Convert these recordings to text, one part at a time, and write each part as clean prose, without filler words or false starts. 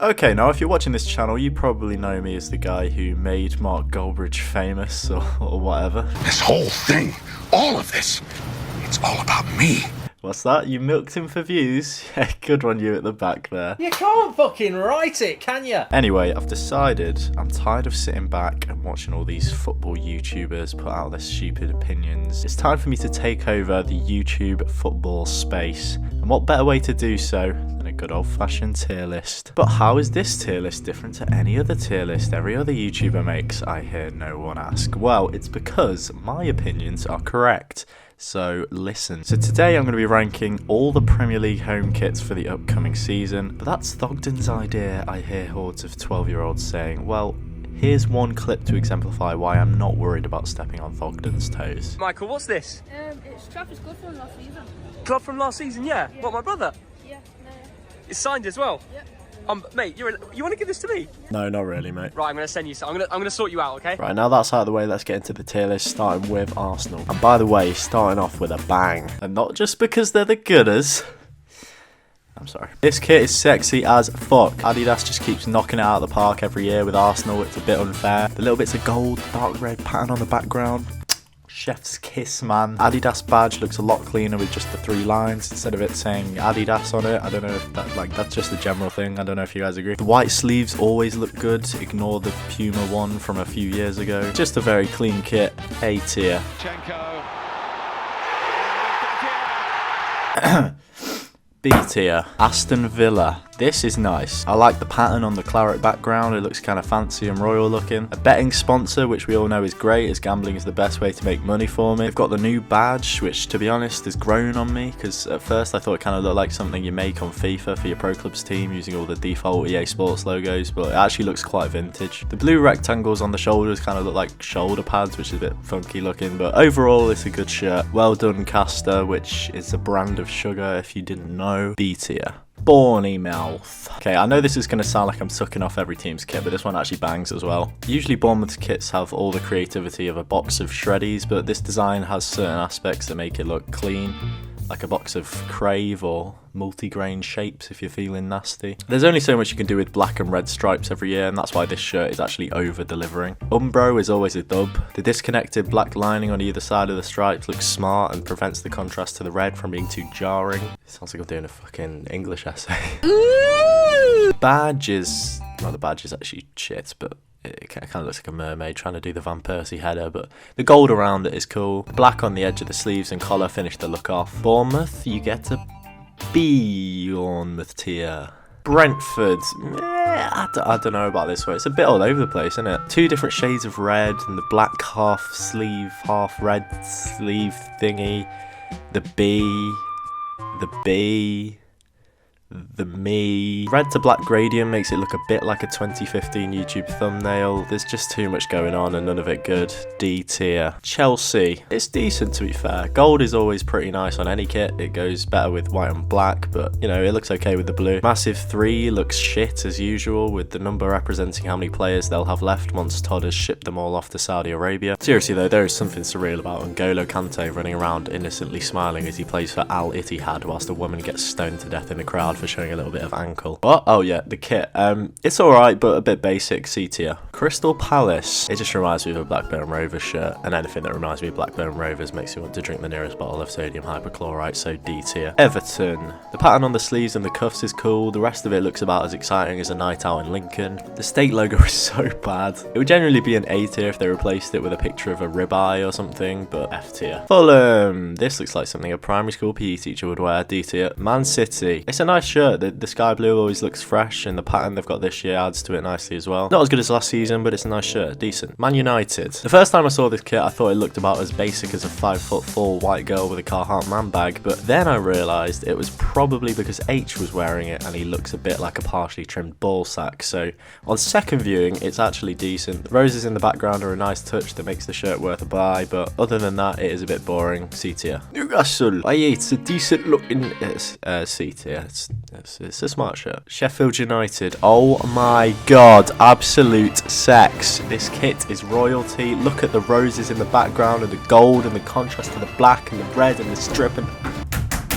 Okay, now if you're watching this channel, you probably know me as the guy who made Mark Goldbridge famous or whatever. This whole thing, all of this, it's all about me. What's that? You milked him for views? Yeah, good one, you at the back there. You can't fucking write it, can you? Anyway, I've decided I'm tired of sitting back and watching all these football YouTubers put out their stupid opinions. It's time for me to take over the YouTube football space. And what better way to do so than a good old-fashioned tier list? But how is this tier list different to any other tier list every other YouTuber makes? I hear no one ask. Well, it's because my opinions are correct. So listen. So today I'm going to be ranking all the Premier League home kits for the upcoming season. But that's Thogden's idea, I hear hordes of 12-year-olds saying. Well, here's one clip to exemplify why I'm not worried about stepping on Thogden's toes. Michael, what's this? It's Travis Good from last season. Club from last season, yeah? What, my brother? Yeah, no. It's signed as well? Yep. Mate, you want to give this to me? No, not really, mate. Right, I'm going to send you some. I'm going to sort you out, okay? Right, now that's out of the way, let's get into the tier list, starting with Arsenal. And by the way, starting off with a bang. And not just because they're the gooders. I'm sorry. This kit is sexy as fuck. Adidas just keeps knocking it out of the park every year with Arsenal. It's a bit unfair. The little bits of gold, dark red pattern on the background. Chef's kiss, man. Adidas badge looks a lot cleaner with just the 3 lines instead of it saying Adidas on it. I don't know if that's just a general thing. I don't know if you guys agree. The white sleeves always look good. Ignore the Puma one from a few years ago. Just a very clean kit. A tier. B tier. Aston Villa. This is nice. I like the pattern on the claret background. It looks kind of fancy and royal looking. A betting sponsor, which we all know is great, as gambling is the best way to make money for me. They've got the new badge, which to be honest has grown on me, because at first I thought it kind of looked like something you make on FIFA for your pro clubs team using all the default EA Sports logos, but it actually looks quite vintage. The blue rectangles on the shoulders kind of look like shoulder pads, which is a bit funky looking, but overall it's a good shirt. Well done, Castor, which is a brand of sugar if you didn't know. B tier. Bournemouth. Okay, I know this is going to sound like I'm sucking off every team's kit, but this one actually bangs as well. Usually Bournemouth's kits have all the creativity of a box of shreddies, but this design has certain aspects that make it look clean, like a box of Crave or multi-grain shapes if you're feeling nasty. There's only so much you can do with black and red stripes every year, and that's why this shirt is actually over-delivering. Umbro is always a dub. The disconnected black lining on either side of the stripes looks smart and prevents the contrast to the red from being too jarring. It sounds like I'm doing a fucking English essay. The badge is actually shit, but it kind of looks like a mermaid trying to do the Van Persie header, but the gold around it is cool. The black on the edge of the sleeves and collar finish the look off. Bournemouth, you get a B Bournemouth tier. Brentford, I don't know about this one. It's a bit all over the place, isn't it? 2 different shades of red and the black half sleeve, half red sleeve thingy. The me. Red to black gradient makes it look a bit like a 2015 YouTube thumbnail. There's just too much going on and none of it good. D tier. Chelsea. It's decent to be fair. Gold is always pretty nice on any kit. It goes better with white and black, but you know, it looks okay with the blue. Massive 3 looks shit as usual, with the number representing how many players they'll have left once Todd has shipped them all off to Saudi Arabia. Seriously though, there is something surreal about N'Golo Kante running around innocently smiling as he plays for Al Ittihad whilst a woman gets stoned to death in the crowd for showing a little bit of ankle. What? Oh yeah, the kit. It's alright, but a bit basic. C tier. Crystal Palace. It just reminds me of a Blackburn Rovers shirt, and anything that reminds me of Blackburn Rovers makes me want to drink the nearest bottle of sodium hypochlorite, so D tier. Everton. The pattern on the sleeves and the cuffs is cool. The rest of it looks about as exciting as a night out in Lincoln. The state logo is so bad. It would generally be an A tier if they replaced it with a picture of a ribeye or something, but F tier. Fulham. This looks like something a primary school PE teacher would wear. D tier. Man City. It's a nice shirt. The sky blue always looks fresh, and the pattern they've got this year adds to it nicely as well. Not as good as last season, but it's a nice shirt. Decent. Man United. The first time I saw this kit, I thought it looked about as basic as a 5'4" white girl with a Carhartt man bag, but then I realised it was probably because H was wearing it and he looks a bit like a partially trimmed ball sack. So on second viewing, it's actually decent. The roses in the background are a nice touch that makes the shirt worth a buy, but other than that, it is a bit boring. C tier. Newcastle. It's a decent looking C tier. It's a smart shirt. Sheffield United. Oh my god, absolute sex. This kit is royalty. Look at the roses in the background and the gold and the contrast to the black and the red and the strip and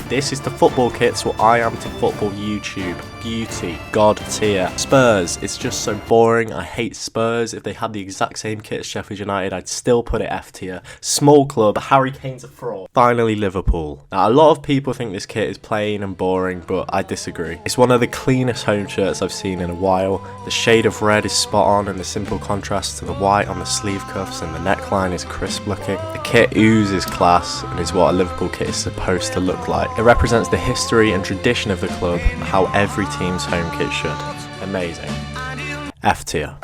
This is the football kits what I am to football YouTube. Beauty, god tier. Spurs, it's just so boring. I hate Spurs. If they had the exact same kit as Sheffield United, I'd still put it F tier. Small club, Harry Kane's a fraud. Finally, Liverpool. Now, a lot of people think this kit is plain and boring, but I disagree. It's one of the cleanest home shirts I've seen in a while. The shade of red is spot on, and the simple contrast to the white on the sleeve cuffs and the neckline is crisp looking. The kit oozes class and is what a Liverpool kit is supposed to look like. It represents the history and tradition of the club, how every team's home kit should. Amazing. F tier.